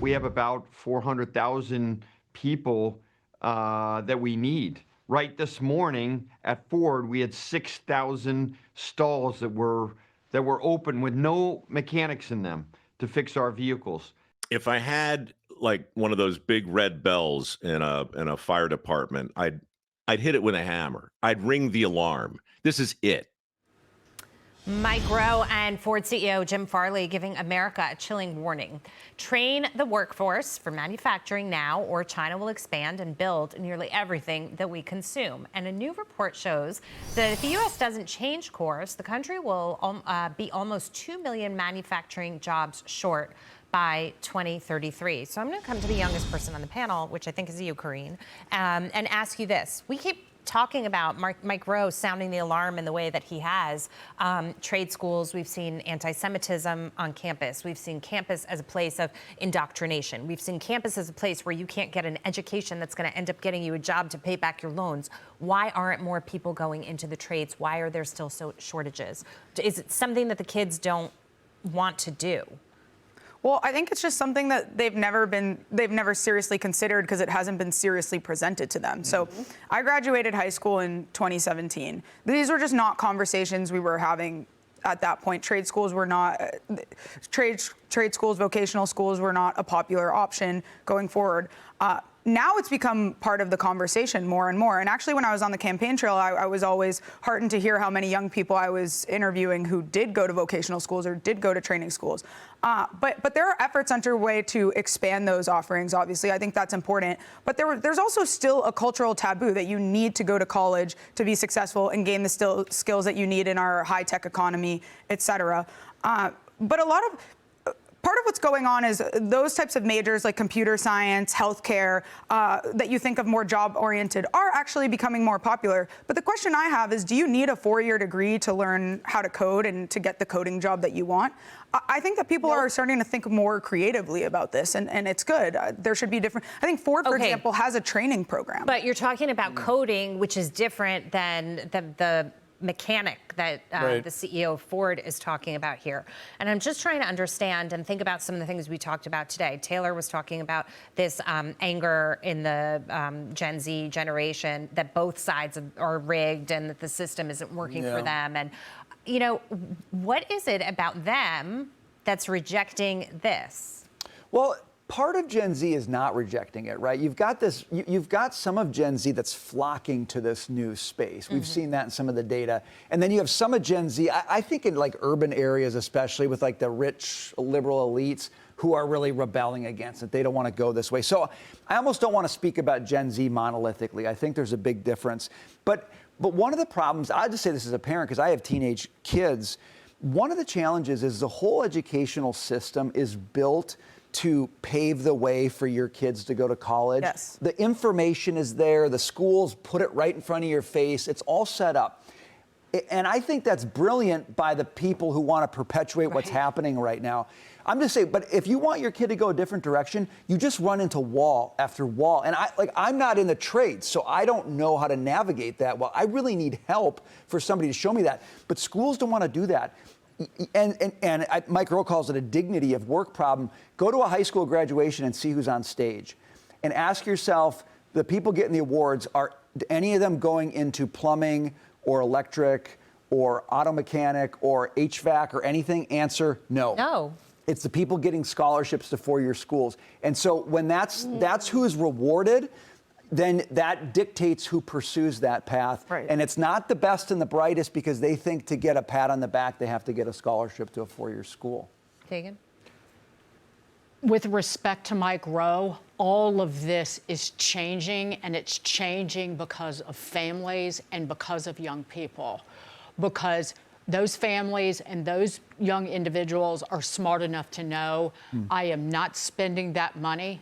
we have about 400,000 people that we need. Right this morning at Ford, we had 6,000 stalls that were open with no mechanics in them to fix our vehicles. If I had like one of those big red bells in a fire department, I'd hit it with a hammer. I'd ring the alarm. This is it. Mike Rowe and Ford CEO Jim Farley giving America a chilling warning. Train the workforce for manufacturing now, or China will expand and build nearly everything that we consume. And a new report shows that if the U.S. doesn't change course, the country will be almost 2 million manufacturing jobs short by 2033. So I'm going to come to the youngest person on the panel, which I think is you, Karine, and ask you this. We keep talking about Mike Rowe sounding the alarm in the way that he has. Trade schools, we've seen anti-Semitism on campus. We've seen campus as a place of indoctrination. We've seen campus as a place where you can't get an education that's going to end up getting you a job to pay back your loans. Why aren't more people going into the trades? Why are there still so shortages? Is it something that the kids don't want to do? Well, I think it's just something that they've never seriously considered because it hasn't been seriously presented to them. So I graduated high school in 2017. These were just not conversations we were having at that point. Trade schools were not, trade schools, vocational schools were not a popular option going forward. Now it's become part of the conversation more and more. And actually, when I was on the campaign trail, I was always heartened to hear how many young people I was interviewing who did go to vocational schools or did go to training schools. But there are efforts underway to expand those offerings, obviously. I think that's important. But there's also still a cultural taboo that you need to go to college to be successful and gain the skills that you need in our high-tech economy, et cetera. But part of what's going on is those types of majors like computer science, healthcare, that you think of more job-oriented are actually becoming more popular. But the question I have is, do you need a 4-year degree to learn how to code and to get the coding job that you want? I think that people are starting to think more creatively about this, and it's good. There should be different. I think Ford, for example, has a training program. But you're talking about coding, which is different than the mechanic that the CEO of Ford is talking about here. And I'm just trying to understand and think about some of the things we talked about today. Taylor was talking about this anger in the Gen Z generation that both sides are rigged and that the system isn't working for them. And, you know, what is it about them that's rejecting this? Well, part of Gen Z is not rejecting it, right? You've got some of Gen Z that's flocking to this new space. We've seen that in some of the data. And then you have some of Gen Z, I think in like urban areas, especially with like the rich liberal elites who are really rebelling against it. They don't want to go this way. So I almost don't want to speak about Gen Z monolithically. I think there's a big difference. But one of the problems, I'll just say this as a parent because I have teenage kids, one of the challenges is the whole educational system is built to pave the way for your kids to go to college. Yes. The information is there. The schools put it right in front of your face. It's all set up. And I think that's brilliant by the people who want to perpetuate what's happening right now. I'm just saying, but if you want your kid to go a different direction, you just run into wall after wall. And I'm not in the trades, so I don't know how to navigate that well. I really need help for somebody to show me that. But schools don't want to do that. And Mike Rowe calls it a dignity of work problem. Go to a high school graduation and see who's on stage. And ask yourself, the people getting the awards, are any of them going into plumbing or electric or auto mechanic or HVAC or anything? Answer, no. No. It's the people getting scholarships to four-year schools. And so when that's who is rewarded, then that dictates who pursues that path. Right. And it's not the best and the brightest because they think to get a pat on the back, they have to get a scholarship to a four-year school. Kagan? With respect to Mike Rowe, all of this is changing, and it's changing because of families and because of young people. Because those families and those young individuals are smart enough to know I am not spending that money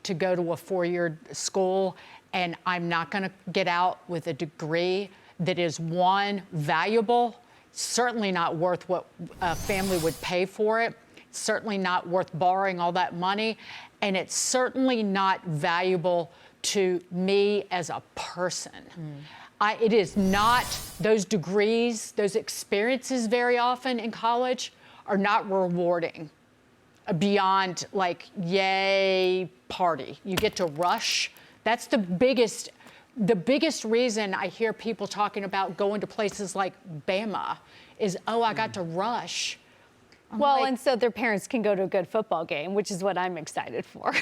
to go to a four-year school, and I'm not going to get out with a degree that is, one, valuable, certainly not worth what a family would pay for it, certainly not worth borrowing all that money, and it's certainly not valuable to me as a person. It is not, those degrees, those experiences very often in college are not rewarding beyond like, yay, party. You get to rush. That's the biggest reason I hear people talking about going to places like Bama is, oh, I got to rush. Well, and so their parents can go to a good football game, which is what I'm excited for.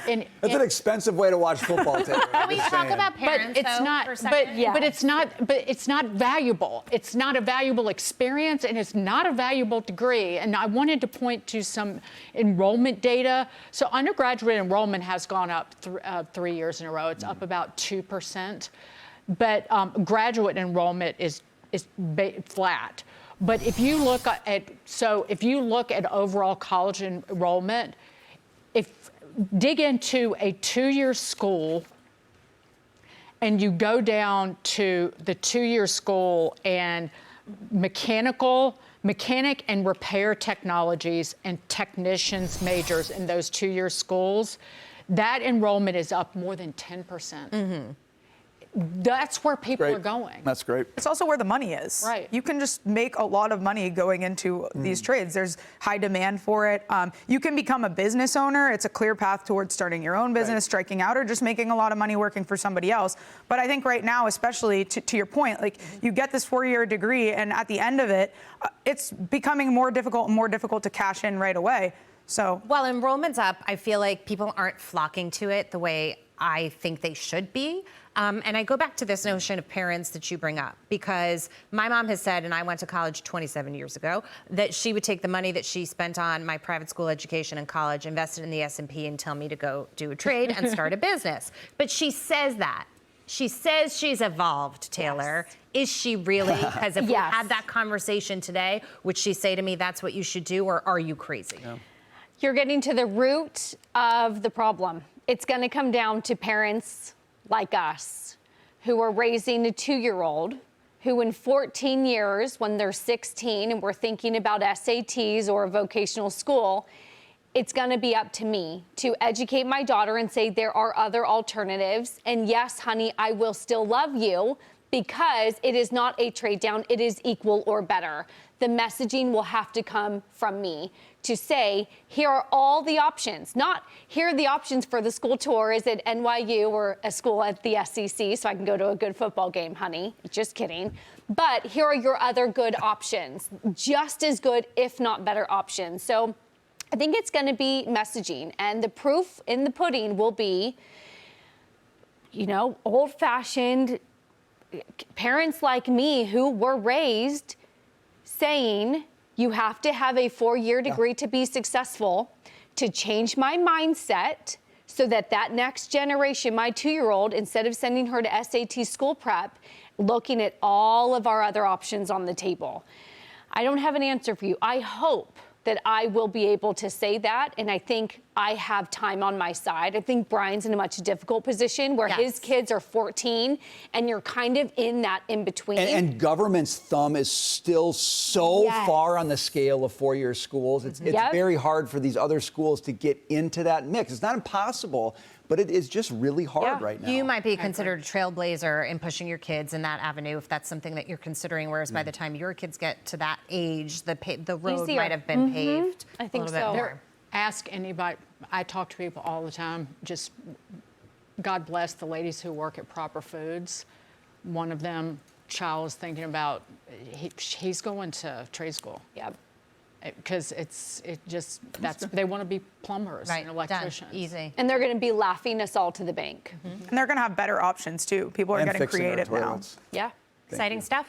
That's an expensive way to watch football, Taylor. Can we talk about parents, but it's though, not. for a second? But it's not valuable. It's not a valuable experience, and it's not a valuable degree. And I wanted to point to some enrollment data. So undergraduate enrollment has gone up 3 years in a row. It's up about 2%, but graduate enrollment is flat. But if you look at overall college enrollment, dig into a 2-year school and you go down to the 2-year school and mechanic and repair technologies and technicians majors in those 2-year schools, that enrollment is up more than 10%. That's where people are going. That's great. It's also where the money is. Right. You can just make a lot of money going into these trades. There's high demand for it. You can become a business owner. It's a clear path towards starting your own business, striking out, or just making a lot of money working for somebody else. But I think right now, especially to your point, like you get this 4-year degree, and at the end of it, it's becoming more difficult and more difficult to cash in right away. So while enrollment's up, I feel like people aren't flocking to it the way I think they should be. And I go back to this notion of parents that you bring up, because my mom has said, and I went to college 27 years ago, that she would take the money that she spent on my private school education in college, invest it in the S&P, and tell me to go do a trade and start a business. But she says that. She says she's evolved, Taylor. Yes. Is she really? Because if we had that conversation today, would she say to me, that's what you should do, or are you crazy? Yeah. You're getting to the root of the problem. It's going to come down to parents like us who are raising a 2-year-old who in 14 years, when they're 16 and we're thinking about SATs or a vocational school, it's going to be up to me to educate my daughter and say there are other alternatives. And yes, honey, I will still love you, because it is not a trade down, it is equal or better. The messaging will have to come from me to say, here are all the options, not here are the options for the school tour. Is it NYU or a school at the SEC so I can go to a good football game, honey? Just kidding. But here are your other good options, just as good, if not better options. So I think it's going to be messaging, and the proof in the pudding will be, old-fashioned parents like me who were raised saying you have to have a 4-year degree to be successful, to change my mindset so that next generation, my 2-year-old, instead of sending her to SAT school prep, looking at all of our other options on the table. I don't have an answer for you. I hope that I will be able to say that, and I think I have time on my side. I think Brian's in a much difficult position where his kids are 14, and you're kind of in that in-between. And government's thumb is still so far on the scale of 4-year schools. It's very hard for these other schools to get into that mix. It's not impossible, but it is just really hard right now. You might be considered a trailblazer in pushing your kids in that avenue if that's something that you're considering, whereas by the time your kids get to that age, the road might have been paved I think a little bit more. Ask anybody. I talk to people all the time. Just God bless the ladies who work at Proper Foods. One of them, child, is thinking about he's going to trade school. Yep. Because they want to be plumbers and electricians. Done. Easy. And they're going to be laughing us all to the bank. And they're going to have better options too. People are getting creative now. Yeah. Exciting stuff.